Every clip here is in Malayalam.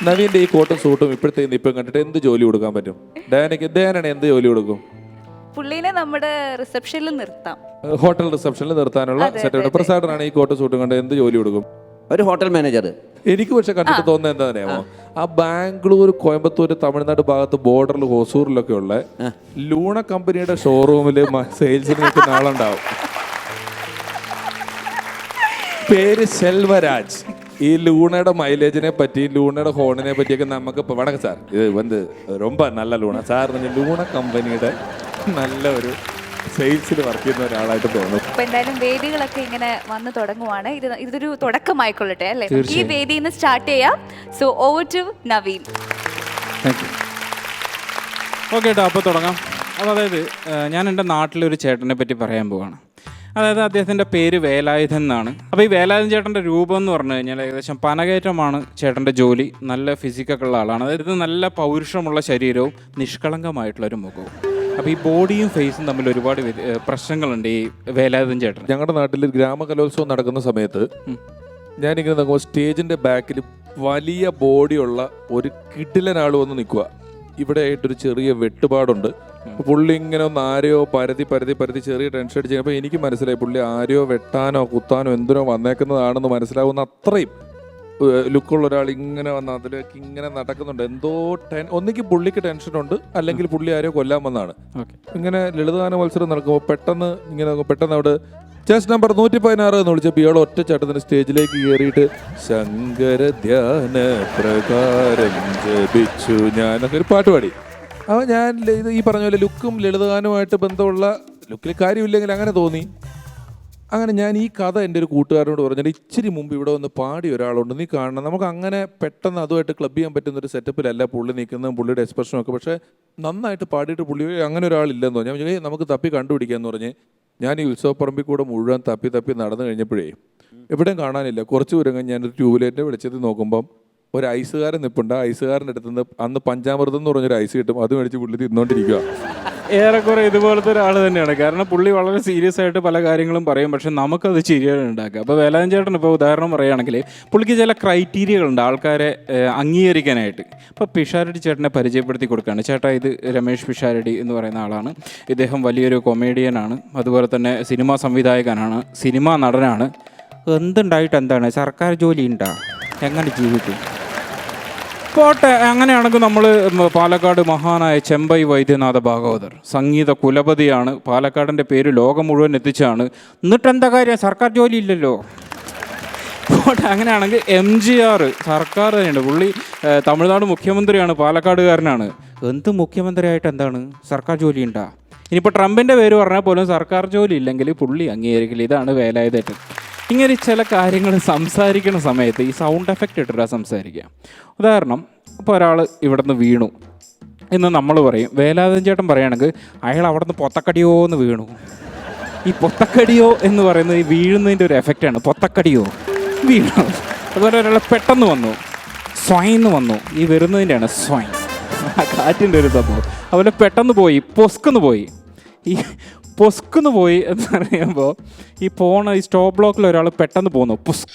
നവീൻ്റെ ഈ കോട്ടും സൂട്ടും ഇപ്പോഴത്തെ ഇപ്പം കണ്ടിട്ട് എന്ത് ജോലി കൊടുക്കാൻ പറ്റും? ഡയാനയാണ് എന്ത് ജോലി കൊടുക്കും? പുള്ളീനെ നമ്മുടെ റിസപ്ഷനിൽ നിർത്താം. ഹോട്ടൽ റിസപ്ഷനിൽ നിർത്താനുള്ള സെറ്റപ്പ്. പ്രസാദനാണ് ഈ കോട്ടും സൂട്ടും കണ്ട് എന്ത് ജോലി കൊടുക്കും? ഒരു ഹോട്ടൽ മാനേജർ. എനിക്ക് പക്ഷെ കണ്ടിട്ട് തോന്നുന്നത് എന്താ അറിയാമോ, ആ ബാംഗ്ലൂർ, കോയമ്പത്തൂർ, തമിഴ്നാട് ഭാഗത്ത് ബോർഡറിൽ ഹൊസൂറിലൊക്കെ ഉള്ള ലൂണ കമ്പനിയുടെ ഷോറൂമിൽ സെയിൽസിന് നിൽക്കുന്ന ആളുണ്ടാവും. പേര് സെൽവരാജ്. ഈ ലൂണയുടെ മൈലേജിനെ പറ്റി, ലൂണയുടെ ഹോണിനെ പറ്റിയൊക്കെ നമുക്ക് ഇപ്പോൾ വണക്കം സാർ, ഇത് വന്ന് ரொம்ப നല്ല ലൂണ സാർ എന്ന് ലൂണ കമ്പനിയുടെ നല്ല ഒരു സെയിൽസിൽ വർക്ക് ചെയ്യുന്ന ഒരാളായിട്ട് തോന്നുന്നു. അപ്പൊ എന്തായാലും വേദികളൊക്കെ ഇങ്ങനെ വന്ന് തുടങ്ങുവാണ്. ഇതൊരു തുടക്കമായിക്കൊള്ളട്ടെ അല്ലേ? ഈ വേദിയിൽ നിന്ന് സ്റ്റാർട്ട് ചെയ്യാം. So over to Naveen. Okay കേട്ടോ, അപ്പോൾ തുടങ്ങാം. അപ്പോൾ അതായത് ഞാൻ എൻ്റെ നാട്ടിലൊരു ചേട്ടനെ പറ്റി പറയാൻ പോവാണ്. അതായത് അദ്ദേഹത്തിൻ്റെ പേര് വേലായുധൻ എന്നാണ്. അപ്പോൾ ഈ വേലായുധൻ ചേട്ടൻ്റെ രൂപം എന്ന് പറഞ്ഞു കഴിഞ്ഞാൽ ഏകദേശം പനകയറ്റമാണ് ചേട്ടൻ്റെ ജോലി. നല്ല ഫിസിക്കൊക്കെ ഉള്ള ആളാണ്. അതായത് നല്ല പൗരുഷമുള്ള ശരീരവും നിഷ്കളങ്കമായിട്ടുള്ളൊരു മുഖവും. അപ്പോൾ ഈ ബോഡിയും ഫേസും തമ്മിൽ ഒരുപാട് പ്രശ്നങ്ങളുണ്ട് ഈ വേലായുധൻ ചേട്ടൻ. ഞങ്ങളുടെ നാട്ടിൽ ഗ്രാമകലോത്സവം നടക്കുന്ന സമയത്ത് ഞാനിങ്ങനെ നോക്കുമ്പോൾ സ്റ്റേജിൻ്റെ ബാക്കിൽ വലിയ ബോഡിയുള്ള ഒരു കിടിലനാൾ വന്ന് നിൽക്കുക. ഇവിടെ ആയിട്ടൊരു ചെറിയ വെട്ടുപാടുണ്ട്. പുള്ളി ഇങ്ങനെ ഒന്ന് ആരെയോ പരതി ചെറിയ ടെൻഷൻ അടിച്ച് കഴിഞ്ഞപ്പോൾ എനിക്ക് മനസ്സിലായി പുള്ളി ആരെയോ വെട്ടാനോ കുത്താനോ എന്തിനോ വന്നേക്കുന്നതാണെന്ന് മനസ്സിലാവുന്ന അത്രയും ലുക്കുള്ള ഒരാൾ ഇങ്ങനെ വന്ന് അതിലേക്ക് ഇങ്ങനെ നടക്കുന്നുണ്ട്. എന്തോ ഒന്നിക്ക് പുള്ളിക്ക് ടെൻഷനുണ്ട്, അല്ലെങ്കിൽ പുള്ളി ആരെയോ കൊല്ലാൻ വന്നാണ്. ഇങ്ങനെ ലളിതഗാന മത്സരം നടക്കുമ്പോൾ പെട്ടെന്ന് അവിടെ ചെസ് നമ്പർ 116 എന്ന് വിളിച്ചപ്പോൾ ഇയാൾ ഒറ്റച്ചാട്ടത്തിന് സ്റ്റേജിലേക്ക് കയറിയിട്ട് ശങ്കര ധ്യാന പ്രകാരം ജപിച്ചു ഞാനൊക്കെ ഒരു പാട്ട് പാടി. അപ്പോൾ ഞാൻ ഇത് ഈ പറഞ്ഞ പോലെ ലുക്കും ലളിതഗാനുമായിട്ട് ബന്ധമുള്ള, ലുക്കിൽ കാര്യമില്ലെങ്കിൽ അങ്ങനെ തോന്നി. അങ്ങനെ ഞാൻ ഈ കഥ എൻ്റെ ഒരു കൂട്ടുകാരനോട് പറഞ്ഞാൽ ഇച്ചിരി മുമ്പ് ഇവിടെ വന്ന് പാടിയ ഒരാളുണ്ട്, നീ കാണണം. നമുക്ക് അങ്ങനെ പെട്ടെന്ന് അതുമായിട്ട് ക്ലബ് ചെയ്യാൻ പറ്റുന്ന ഒരു സെറ്റപ്പിലല്ല പുള്ളി നിൽക്കുന്നതും പുള്ളിയുടെ എക്സ്പ്രഷനും ഒക്കെ. പക്ഷേ നന്നായിട്ട് പാടിയിട്ട് പുള്ളി അങ്ങനെ ഒരാളില്ലെന്ന് പറഞ്ഞു. ഞാൻ നമുക്ക് തപ്പി കണ്ടുപിടിക്കാമെന്ന് പറഞ്ഞ് ഞാൻ ഈ ഉത്സവപ്പറമ്പിൽ കൂടെ മുഴുവൻ തപ്പി നടന്നു കഴിഞ്ഞപ്പോഴേ എവിടെയും കാണാനില്ല. കുറച്ച് ദൂരം കഴിഞ്ഞ് ഞാനൊരു ട്യൂബ്ലൈറ്റിൻ്റെ വെളിച്ചത്തിൽ നോക്കുമ്പം ഒരു ഐസുകാരൻ നിൽപ്പുണ്ട്. ആ ഐസുകാരൻ്റെ അടുത്ത് നിന്ന് അന്ന് പഞ്ചാമൃതം എന്ന് പറഞ്ഞൊരു ഐസ് കിട്ടും, അത് മേടിച്ച് പുള്ളി തിന്നോണ്ടിരിക്കുക. ഏറെക്കുറെ ഇതുപോലത്തെ ഒരാൾ തന്നെയാണ്. കാരണം പുള്ളി വളരെ സീരിയസ് ആയിട്ട് പല കാര്യങ്ങളും പറയും, പക്ഷെ നമുക്കത് ചിരിയാണ് ഉണ്ടാക്കുക. അപ്പോൾ വേലായുധൻ ചേട്ടൻ ഇപ്പോൾ ഉദാഹരണം പറയുകയാണെങ്കിൽ പുള്ളിക്ക് ചില ക്രൈറ്റീരിയകളുണ്ട് ആൾക്കാരെ അംഗീകരിക്കാനായിട്ട്. ഇപ്പോൾ പിഷാരടി ചേട്ടനെ പരിചയപ്പെടുത്തി കൊടുക്കുകയാണ്. ചേട്ടാ, ഇത് രമേഷ് പിഷാരടി എന്ന് പറയുന്ന ആളാണ്. ഇദ്ദേഹം വലിയൊരു കൊമേഡിയനാണ്, അതുപോലെ തന്നെ സിനിമാ സംവിധായകനാണ്, സിനിമാ നടനാണ്. എന്തുണ്ടായിട്ട് എന്താണ്, സർക്കാർ ജോലി ഉണ്ടാ, എങ്ങനെ ജീവിക്കും? പോട്ടെ, അങ്ങനെയാണെങ്കിൽ നമ്മൾ പാലക്കാട് മഹാനായ ചെമ്പൈ വൈദ്യനാഥ ഭാഗവതർ സംഗീത കുലപതിയാണ്. പാലക്കാടിൻ്റെ പേര് ലോകം മുഴുവൻ എത്തിച്ചാണ്. എന്നിട്ടെന്താ കാര്യം, സർക്കാർ ജോലി ഇല്ലല്ലോ. പോട്ടെ, അങ്ങനെയാണെങ്കിൽ MGR സർക്കാർ തന്നെയുണ്ട്. പുള്ളി തമിഴ്നാട് മുഖ്യമന്ത്രിയാണ്, പാലക്കാടുകാരനാണ്. എന്ത് മുഖ്യമന്ത്രിയായിട്ട് എന്താണ്, സർക്കാർ ജോലി ഉണ്ടാ? ഇനിയിപ്പോൾ ട്രംപിൻ്റെ പേര് പറഞ്ഞാൽ പോലും സർക്കാർ ജോലി ഇല്ലെങ്കിൽ പുള്ളി അംഗീകരിക്കില്ല. ഇതാണ് വേലായുധൻ. ഇങ്ങനെ ചില കാര്യങ്ങൾ സംസാരിക്കുന്ന സമയത്ത് ഈ സൗണ്ട് എഫക്റ്റ് ഇട്ടിട്ടാണ് സംസാരിക്കുക. ഉദാഹരണം, ഇപ്പോൾ ഒരാൾ ഇവിടെ നിന്ന് വീണു എന്ന് നമ്മൾ പറയും. വേലായുധൻ ചേട്ടൻ പറയുകയാണെങ്കിൽ അയാൾ അവിടെ നിന്ന് പൊത്തക്കടിയോ എന്ന് വീണു. ഈ പൊത്തക്കടിയോ എന്ന് പറയുന്നത് ഈ വീഴുന്നതിൻ്റെ ഒരു എഫക്റ്റാണ്. പൊത്തക്കടിയോ വീണു. അതുപോലെ ഒരാൾ പെട്ടെന്ന് വന്നു, സ്വൈന്ന് വന്നു, ഈ വരുന്നതിൻ്റെയാണ് സ്വൈൻ, ആ കാറ്റിൻ്റെ ഒരു സംഭവം. അതുപോലെ പെട്ടെന്ന് പോയി, പൊസ്കുന്ന് പോയി. ഈ പൊസ്കുന്ന് പോയി എന്ന് പറയുമ്പോൾ ഈ ഈ സ്റ്റോപ്പ് ബ്ലോക്കിൽ ഒരാൾ പെട്ടെന്ന് പോകുന്നു, പൊസ്ക്,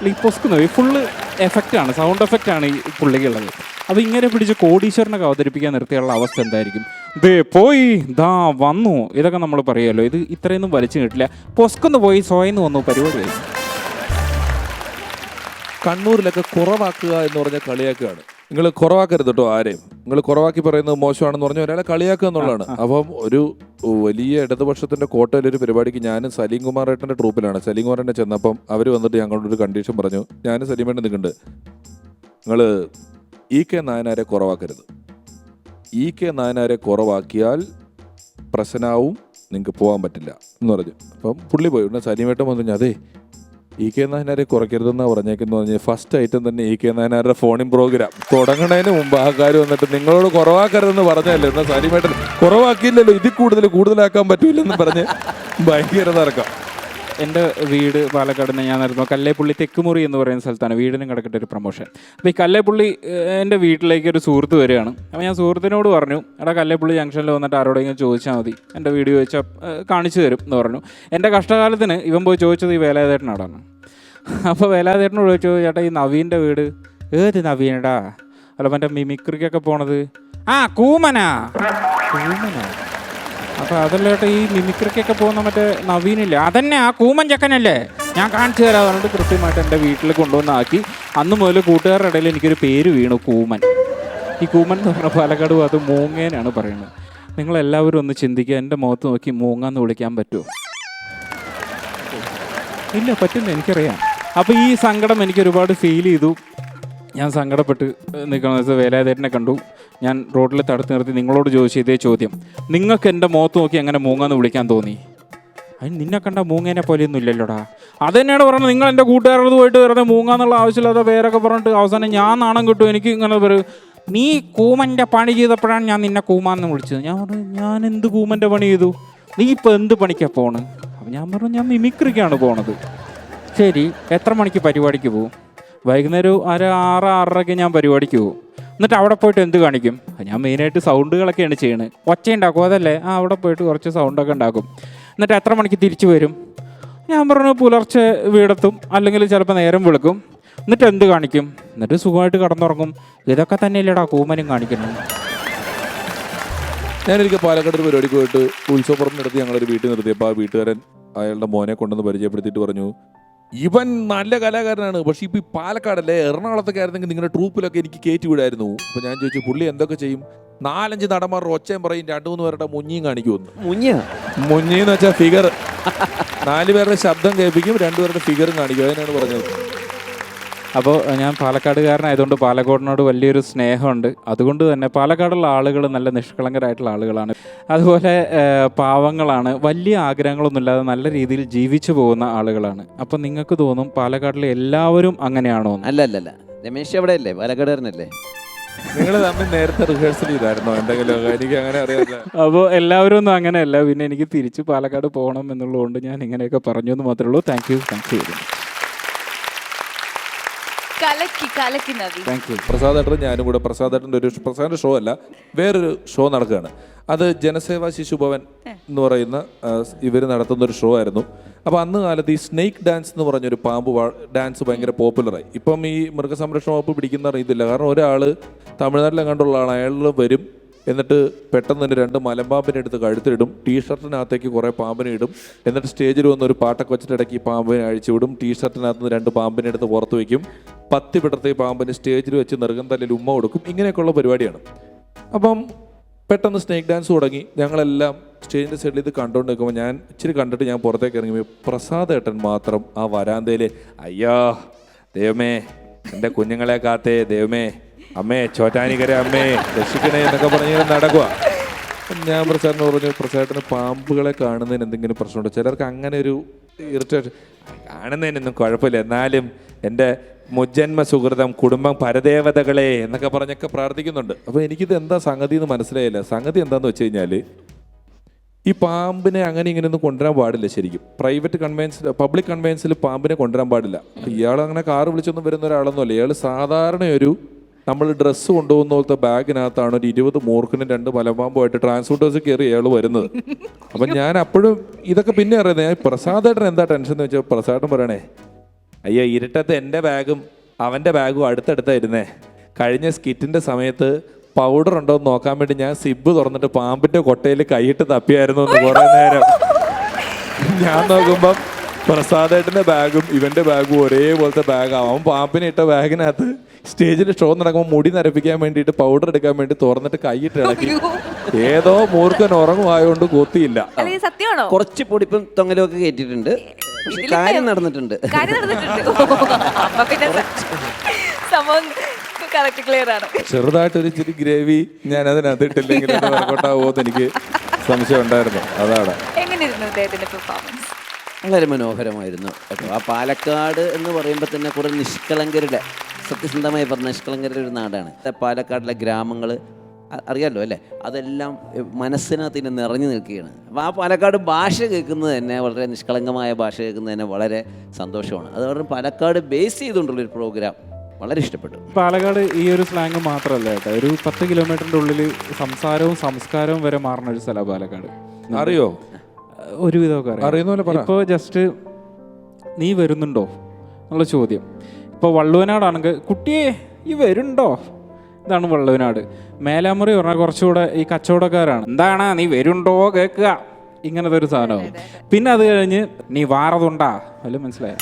ഈ പൊസ്കുന്ന് പോയി. ഫുള്ള് എഫക്റ്റാണ്, സൗണ്ട് എഫക്റ്റാണ് ഈ പുള്ളിക്കുള്ളത്. അപ്പോൾ ഇങ്ങനെ പിടിച്ച് കോടീശ്വരനൊക്കെ അവതരിപ്പിക്കാൻ നിർത്തിയുള്ള അവസ്ഥ എന്തായിരിക്കും? ദേ പോയി, ദാ വന്നു, ഇതൊക്കെ നമ്മൾ പറയുമല്ലോ. ഇത് ഇത്രയൊന്നും വലിച്ചു കിട്ടില്ല. പൊസ്കുന്ന് പോയി, സ്വയന്ന് വന്നു, പരിപാടിയായി. കണ്ണൂരിലൊക്കെ കുറവാക്കുക എന്ന് പറഞ്ഞാൽ കളിയാക്കുകയാണ്. നിങ്ങൾ കുറവാക്കരുത് കേട്ടോ ആരെയും. നിങ്ങൾ കുറവാക്കി പറയുന്നത് മോശമാണെന്ന് പറഞ്ഞാൽ ഒരാളെ കളിയാക്കുക എന്നുള്ളതാണ്. അപ്പം ഒരു വലിയ ഇടതുപക്ഷത്തിൻ്റെ കോട്ടയിലൊരു പരിപാടിക്ക് ഞാനും സലീം കുമാർ ഏട്ടൻ്റെ ട്രൂപ്പിലാണ്. സലീം കുമാർ ഏട്ടനെ ചെന്നപ്പം അവർ വന്നിട്ട് ഞങ്ങളോടൊരു കണ്ടീഷൻ പറഞ്ഞു. ഞാനും സലീമേട്ടൻ നിൽക്കുന്നുണ്ട്, നിങ്ങൾ EK നായനാരെ കുറവാക്കരുത്. EK നായനാരെ കുറവാക്കിയാൽ പ്രശ്നമാവും, നിങ്ങൾക്ക് പോകാൻ പറ്റില്ല എന്ന് പറഞ്ഞു. അപ്പം പുള്ളി പോയി. ഉടനെ സലീമേട്ടൻ വന്നു, അതെ EK നായനാരെ കുറയ്ക്കരുതെന്നാണ് പറഞ്ഞേക്കെന്ന് പറഞ്ഞ് ഫസ്റ്റ് ഐറ്റം തന്നെ EK നായനാരുടെ ഫോണിൻ പ്രോഗ്രാം തുടങ്ങുന്നതിന് മുമ്പ് ആ കാര്യം വന്നിട്ട് നിങ്ങളോട് കുറവാക്കരുതെന്ന് പറഞ്ഞല്ലേ, എന്നാൽ സലീമേട്ടൻ കുറവാക്കിയില്ലല്ലോ, ഇതിൽ കൂടുതലാക്കാൻ പറ്റൂലെന്ന് പറഞ്ഞ് ഭയങ്കര തർക്കം. എൻ്റെ വീട് പാലക്കാട് നിന്ന് ഞാൻ നടത്തുമ്പോൾ കല്ലേപ്പുള്ളി തെക്കുമുറി എന്ന് പറയുന്ന സ്ഥലത്താണ്. വീടിനും കിടക്കട്ടെ ഒരു പ്രൊമോഷൻ. അപ്പോൾ ഈ കല്ലേപ്പുള്ളി എൻ്റെ വീട്ടിലേക്ക് ഒരു സുഹൃത്ത് വരികയാണ്. അപ്പോൾ ഞാൻ സുഹൃത്തിനോട് പറഞ്ഞു, എടാ കല്ലേപ്പുള്ളി ജംഗ്ഷനിൽ വന്നിട്ട് ആരോടെങ്കിലും ചോദിച്ചാൽ മതി, എൻ്റെ വീട് ചോദിച്ചാൽ കാണിച്ചു തരും എന്ന് പറഞ്ഞു. എൻ്റെ കഷ്ടകാലത്തിന് ഇവൻ പോയി ചോദിച്ചത് ഈ വേലായുധേട്ടനോടാണ്. അപ്പോൾ വേലായുധേട്ടനോട് ചോദിച്ചു, ചേട്ടാ ഈ നവീൻ്റെ വീട് ഏത് നവീനടാ? അല്ല മറ്റേ മിമിക്രിക്കൊക്കെ പോണത്. ആ കൂമനാ. അപ്പോൾ അതല്ല ഏട്ടാ, ഈ മിമിക്രിക്കൊക്കെ പോകുന്ന മറ്റേ നവീനില്ലേ, അതന്നെ ആ കൂമൻ ചക്കനല്ലേ, ഞാൻ കാണിച്ചു തരാം പറഞ്ഞിട്ട് കൃത്യമായിട്ട് എൻ്റെ വീട്ടിൽ കൊണ്ടുവന്നാക്കി. അന്ന് മുതൽ കൂട്ടുകാരുടെ ഇടയിൽ എനിക്കൊരു പേര് വീണു, കൂമൻ. ഈ കൂമൻ എന്ന് പറഞ്ഞ പാലക്കാട് അത് മൂങ്ങേനാണ് പറയുന്നത്. നിങ്ങളെല്ലാവരും ഒന്ന് ചിന്തിക്കുക, എൻ്റെ മുഖത്ത് നോക്കി മൂങ്ങാന്ന് വിളിക്കാൻ പറ്റുമോ? ഇല്ല, പറ്റില്ല, എനിക്കറിയാം. അപ്പോൾ ഈ സങ്കടം എനിക്ക് ഒരുപാട് ഫീൽ ചെയ്തു. ഞാൻ സങ്കടപ്പെട്ട് നിൽക്കുന്ന വേലായുധേട്ടനെ കണ്ടു. ഞാൻ റോഡിൽ തടുത്ത് നിർത്തി നിങ്ങളോട് ചോദിച്ചു ഇതേ ചോദ്യം, നിങ്ങൾക്ക് എൻ്റെ മുഖത്ത് നോക്കി എങ്ങനെ മൂങ്ങാന്ന് വിളിക്കാൻ തോന്നി? അതിന് നിന്നെ കണ്ട മൂങ്ങേനെ പോലെയൊന്നും ഇല്ലല്ലോടാ. അത് തന്നെയാണ് പറഞ്ഞത്. നിങ്ങൾ എൻ്റെ കൂട്ടുകാരോട് പോയിട്ട് വെറുതെ മൂങ്ങാന്നുള്ള ആവശ്യമില്ലാത്ത പേരൊക്കെ പറഞ്ഞിട്ട് അവസാനം ഞാൻ നാണം കിട്ടും. എനിക്ക് ഇങ്ങനെ പറയും, നീ കൂമൻ്റെ പണി ചെയ്തപ്പോഴാണ് ഞാൻ നിന്നെ കൂമാന്ന് വിളിച്ചത്. ഞാൻ പറഞ്ഞു, ഞാൻ എന്ത് കൂമൻ്റെ പണി ചെയ്തു? നീ ഇപ്പോൾ എന്ത് പണിക്കാണ് പോണ്? അപ്പം ഞാൻ പറഞ്ഞു, ഞാൻ മിമിക്രിക്കാണ് പോണത്. ശരി, എത്ര മണിക്ക് പരിപാടിക്ക് പോകും? വൈകുന്നേരം 6:30 ഞാൻ പരിപാടിക്ക് പോകും. എന്നിട്ട് അവിടെ പോയിട്ട് എന്ത് കാണിക്കും? ഞാൻ മെയിനായിട്ട് സൗണ്ടുകളൊക്കെയാണ് ചെയ്യണത്. ഒച്ച ഉണ്ടാക്കും, അതല്ലേ? അവിടെ പോയിട്ട് കുറച്ച് സൗണ്ടൊക്കെ ഉണ്ടാക്കും. എന്നിട്ട് എത്ര മണിക്ക് തിരിച്ചു വരും? ഞാൻ പറഞ്ഞു, പുലർച്ചെ വീടെത്തും, അല്ലെങ്കിൽ ചിലപ്പോൾ നേരം വിളിക്കും. എന്നിട്ട് എന്ത് കാണിക്കും? എന്നിട്ട് സുഖമായിട്ട് കിടന്നുറങ്ങും. ഇതൊക്കെ തന്നെയല്ലേടാ കൂമനും കാണിക്കുന്നത്. ഞാനൊരിക്കൽ പാലക്കാട് ഒരു പരിപാടിക്ക് പോയിട്ട് ഉത്സവപ്പുറത്തിനടുത്ത് ഞങ്ങളൊരു വീട്ടിൽ നിർത്തിയപ്പോൾ ആ വീട്ടുകാരൻ അയാളുടെ മോനെ കൊണ്ടുവന്ന് പരിചയപ്പെടുത്തിയിട്ട് പറഞ്ഞു, ഇവൻ നല്ല കലാകാരനാണ്, പക്ഷെ ഇപ്പം ഈ പാലക്കാടല്ലേ, എറണാകുളത്തൊക്കെ ആയിരുന്നെങ്കിൽ നിങ്ങളുടെ ട്രൂപ്പിലൊക്കെ എനിക്ക് കയറ്റി വിടായിരുന്നു. അപ്പോൾ ഞാൻ ചോദിച്ചു, പുള്ളി എന്തൊക്കെ ചെയ്യും? 4-5 നടന്മാരുടെ ഒച്ചയും പറയും, 2-3 പേരുടെ മുഞ്ഞിയും കാണിക്കുമെന്ന്. മുഞ്ഞിന്ന് വെച്ചാൽ ഫിഗർ. 4 പേരുടെ ശബ്ദം കേൾപ്പിക്കും, 2 പേരുടെ ഫിഗറും കാണിക്കും. അതിനാണ് പറഞ്ഞത്. അപ്പോൾ ഞാൻ പാലക്കാടുകാരനായതുകൊണ്ട് പാലക്കാടിനോട് വലിയൊരു സ്നേഹമുണ്ട്. അതുകൊണ്ട് തന്നെ പാലക്കാടുള്ള ആളുകൾ നല്ല നിഷ്കളങ്കരായിട്ടുള്ള ആളുകളാണ്. അതുപോലെ പാവങ്ങളാണ്, വലിയ ആഗ്രഹങ്ങളൊന്നുമില്ലാതെ നല്ല രീതിയിൽ ജീവിച്ചു പോകുന്ന ആളുകളാണ്. അപ്പം നിങ്ങൾക്ക് തോന്നും പാലക്കാടിലെ എല്ലാവരും അങ്ങനെയാണോ? അല്ല, രമേശ് എവിടെ അല്ലേ, പാലക്കാടുകാരനല്ലേ? നിങ്ങൾ തമ്മിൽ നേരത്തെ റിഹേഴ്സൽ ചെയ്തായിരുന്നോ എന്തെങ്കിലും? എനിക്ക് അങ്ങനെ അറിയാല്ല. അപ്പോൾ എല്ലാവരും ഒന്നും അങ്ങനെയല്ല. പിന്നെ എനിക്ക് തിരിച്ച് പാലക്കാട് പോകണം എന്നുള്ളതുകൊണ്ട് ഞാൻ ഇങ്ങനെയൊക്കെ പറഞ്ഞു എന്ന് മാത്രമേ ഉള്ളൂ. Thank you. പ്രസാദേട്ടൻ ഞാനും കൂടെ, പ്രസാദേട്ടൻ്റെ പ്രസാദിന്റെ ഷോ അല്ല, വേറൊരു ഷോ നടക്കുകയാണ്. അത് ജനസേവാ ശിശുഭവൻ എന്ന് പറയുന്ന ഇവർ നടത്തുന്ന ഒരു ഷോ ആയിരുന്നു. അപ്പോൾ അന്ന് കാലത്ത് ഈ സ്നേക്ക് ഡാൻസ് എന്ന് പറഞ്ഞൊരു പാമ്പ് ഡാൻസ് ഭയങ്കര പോപ്പുലറായി. ഇപ്പം ഈ മൃഗസംരക്ഷണ വകുപ്പ് പിടിക്കുന്ന അറിയത്തില്ല. കാരണം ഒരാൾ തമിഴ്നാട്ടിലെങ്ങാണ്ടുള്ള ആൾ, അയാൾ വരും, എന്നിട്ട് പെട്ടെന്ന് തന്നെ 2 മലമ്പാമ്പിനെ എടുത്ത് കഴുത്തിലിടും, ടീഷർട്ടിനകത്തേക്ക് കുറേ പാമ്പിനെ ഇടും, എന്നിട്ട് സ്റ്റേജിൽ വന്ന് ഒരു പാട്ടൊക്കെ വെച്ചിട്ട് ഇടയ്ക്ക് ഈ പാമ്പിനെ അഴിച്ചു വിടും, ടീഷർട്ടിനകത്ത് നിന്ന് 2 പാമ്പിനെ എടുത്ത് പുറത്ത് വയ്ക്കും, 10 പിടത്തെ പാമ്പിന് സ്റ്റേജിൽ വെച്ച് നെറുകം തല്ലിൽ ഉമ്മ കൊടുക്കും. ഇങ്ങനെയൊക്കെയുള്ള പരിപാടിയാണ്. അപ്പം പെട്ടെന്ന് സ്നേക്ക് ഡാൻസ് തുടങ്ങി. ഞങ്ങളെല്ലാം സ്റ്റേജിൻ്റെ സൈഡിൽ ഇത് കണ്ടുകൊണ്ട് നിൽക്കുമ്പോൾ ഞാൻ ഇച്ചിരി കണ്ടിട്ട് ഞാൻ പുറത്തേക്ക് ഇറങ്ങിയപ്പോൾ പ്രസാദേട്ടൻ മാത്രം ആ വരാന്തയിൽ, അയ്യോ ദൈവമേ, എൻ്റെ കുഞ്ഞുങ്ങളെ കാത്തേ ദൈവമേ, അമ്മേ ചോറ്റാനിക്കര അമ്മേ രക്ഷിക്കണേ എന്നൊക്കെ പറഞ്ഞ് നടക്കുക. ഞാൻ പ്രസാദിന് പറഞ്ഞു, പ്രസാദേട്ടന് പാമ്പുകളെ കാണുന്നതിന് എന്തെങ്കിലും പ്രശ്നമുണ്ടോ? ചിലർക്ക് അങ്ങനെ ഒരു ഇറിറ്റേഷൻ. കാണുന്നതിനൊന്നും കുഴപ്പമില്ല, എന്നാലും എൻ്റെ മുജ്ജന്മ സുഹൃതം കുടുംബം പരദേവതകളെ എന്നൊക്കെ പറഞ്ഞൊക്കെ പ്രാർത്ഥിക്കുന്നുണ്ട്. അപ്പോൾ എനിക്കിത് എന്താ സംഗതി എന്ന് മനസ്സിലായില്ല. സംഗതി എന്താണെന്ന് വെച്ച് കഴിഞ്ഞാൽ, ഈ പാമ്പിനെ അങ്ങനെ ഇങ്ങനെയൊന്നും കൊണ്ടുവരാൻ പാടില്ല. ശരിക്കും പ്രൈവറ്റ് കൺവെൻസിൽ, പബ്ലിക് കൺവെൻസിൽ പാമ്പിനെ കൊണ്ടുവരാൻ പാടില്ല. ഇയാൾ അങ്ങനെ കാറ് വിളിച്ചൊന്നും വരുന്ന ഒരാളൊന്നുമല്ല. ഇയാൾ സാധാരണ ഒരു നമ്മൾ ഡ്രസ്സ് കൊണ്ടുപോകുന്ന പോലത്തെ ബാഗിനകത്താണ് ഒരു 20 മൂർഖനും 2 മലമ്പാമ്പുമായിട്ട് ട്രാൻസ്പോർട്ടേഴ്സ് കയറി അയാൾ വരുന്നത്. അപ്പം ഞാൻ അപ്പോഴും ഇതൊക്കെ പിന്നെ അറിയുന്നത്. ഞാൻ പ്രസാദേട്ടൻ എന്താ ടെൻഷൻ എന്ന് വെച്ചാൽ, പ്രസാദേട്ടൻ പറയണേ, അയ്യോ ഇരുട്ടത്ത് എൻ്റെ ബാഗും അവൻ്റെ ബാഗും അടുത്തടുത്തായിരുന്നേ. കഴിഞ്ഞ സ്കിറ്റിൻ്റെ സമയത്ത് പൗഡർ ഉണ്ടോ എന്ന് നോക്കാൻ വേണ്ടി ഞാൻ സിബ് തുറന്നിട്ട് പാമ്പിൻ്റെ കൊട്ടയിൽ കൈയിട്ട് തപ്പിയായിരുന്നു എന്ന് കുറേ നേരം. ഞാൻ നോക്കുമ്പം പ്രസാദേട്ടൻ്റെ ബാഗും ഇവൻ്റെ ബാഗും ഒരേപോലത്തെ ബാഗാവും. അവൻ പാമ്പിനെ ഇട്ട ബാഗിനകത്ത് സ്റ്റേജിൽ ഷോ നടക്കുമ്പോൾ മുടി നരപ്പിക്കാൻ വേണ്ടിയിട്ട് പൗഡർ എടുക്കാൻ വേണ്ടി തുറന്നിട്ട് കൈയിട്ട് ഇളക്കി. ഏതോ മൂർഖൻ ഉറങ്ങുമായോണ്ട് കൊത്തിയില്ല. കുറച്ച് പൊടിപ്പും തൊങ്ങലും ഒക്കെ കേട്ടിട്ടുണ്ട്, കാര്യം നടന്നിട്ടുണ്ട്. ചെറുതായിട്ടൊരു ഇച്ചിരി ഗ്രേവി ഞാൻ അതിനകത്ത് ഇട്ടില്ലെങ്കിൽ വർക്കൗട്ടാവുമോന്ന് എനിക്ക് സംശയം ഉണ്ടായിരുന്നു. അതാണ്. വളരെ മനോഹരമായിരുന്നു കേട്ടോ. ആ പാലക്കാട് എന്ന് പറയുമ്പോൾ തന്നെ കുറേ നിഷ്കളങ്കരുടെ, സത്യസന്ധമായി പറഞ്ഞ നിഷ്കളങ്കരുടെ ഒരു നാടാണ് പാലക്കാടിലെ ഗ്രാമങ്ങൾ. അറിയാമല്ലോ അല്ലേ? അതെല്ലാം മനസ്സിനകത്ത് ഇങ്ങനെ നിറഞ്ഞു നിൽക്കുകയാണ്. അപ്പോൾ ആ പാലക്കാട് ഭാഷ കേൾക്കുന്നത് തന്നെ, വളരെ നിഷ്കളങ്കമായ ഭാഷ കേൾക്കുന്നത് തന്നെ വളരെ സന്തോഷമാണ്. അതുകൊണ്ട് പാലക്കാട് ബേസ് ചെയ്തുകൊണ്ടുള്ളൊരു പ്രോഗ്രാം വളരെ ഇഷ്ടപ്പെട്ടു. പാലക്കാട് ഈ ഒരു സ്ലാങ് മാത്രമല്ല കേട്ടോ, ഒരു 10 കിലോമീറ്ററിൻ്റെ ഉള്ളിൽ സംസാരവും സംസ്കാരവും വരെ മാറുന്ന ഒരു സ്ഥലമാണ് പാലക്കാട്. അറിയോ? ഒരുവിധമൊക്കെ അറിയുന്ന. ഇപ്പോൾ ജസ്റ്റ് നീ വരുന്നുണ്ടോ എന്നുള്ള ചോദ്യം. ഇപ്പോൾ വള്ളുവനാടാണെങ്കിൽ കുട്ടിയെ ഈ വരുണ്ടോ, ഇതാണ് വള്ളുവനാട്. മേലാമുറി പറഞ്ഞാൽ കുറച്ചുകൂടെ ഈ കച്ചവടക്കാരാണ്. എന്താണ് നീ വരുണ്ടോ കേൾക്കുക, ഇങ്ങനത്തെ ഒരു സാധനമാവും. പിന്നെ അത് കഴിഞ്ഞ് നീ വാറതുണ്ടാ, വല്ലതും മനസ്സിലായോ?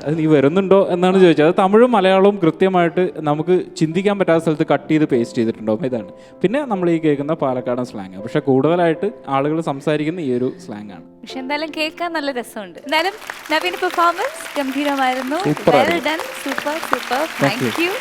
അത് നീ വരുന്നുണ്ടോ എന്നാണ് ചോദിച്ചത്. അത് തമിഴും മലയാളവും കൃത്യമായിട്ട് നമുക്ക് ചിന്തിക്കാൻ പറ്റാത്ത സ്ഥലത്ത് കട്ട് ചെയ്ത് പേസ്റ്റ് ചെയ്തിട്ടുണ്ടാവും. ഇതാണ് പിന്നെ നമ്മൾ ഈ കേൾക്കുന്ന പാലക്കാടൻ സ്ലാങ്. പക്ഷെ കൂടുതലായിട്ട് ആളുകൾ സംസാരിക്കുന്ന ഈ ഒരു സ്ലാങ് ആണ്. പക്ഷെ എന്തായാലും കേൾക്കാൻ നല്ല രസമുണ്ട്. എന്തായാലും നവീൻ പെർഫോമൻസ് ഗംഭീരമായിരുന്നു. Well done, super super, thank U.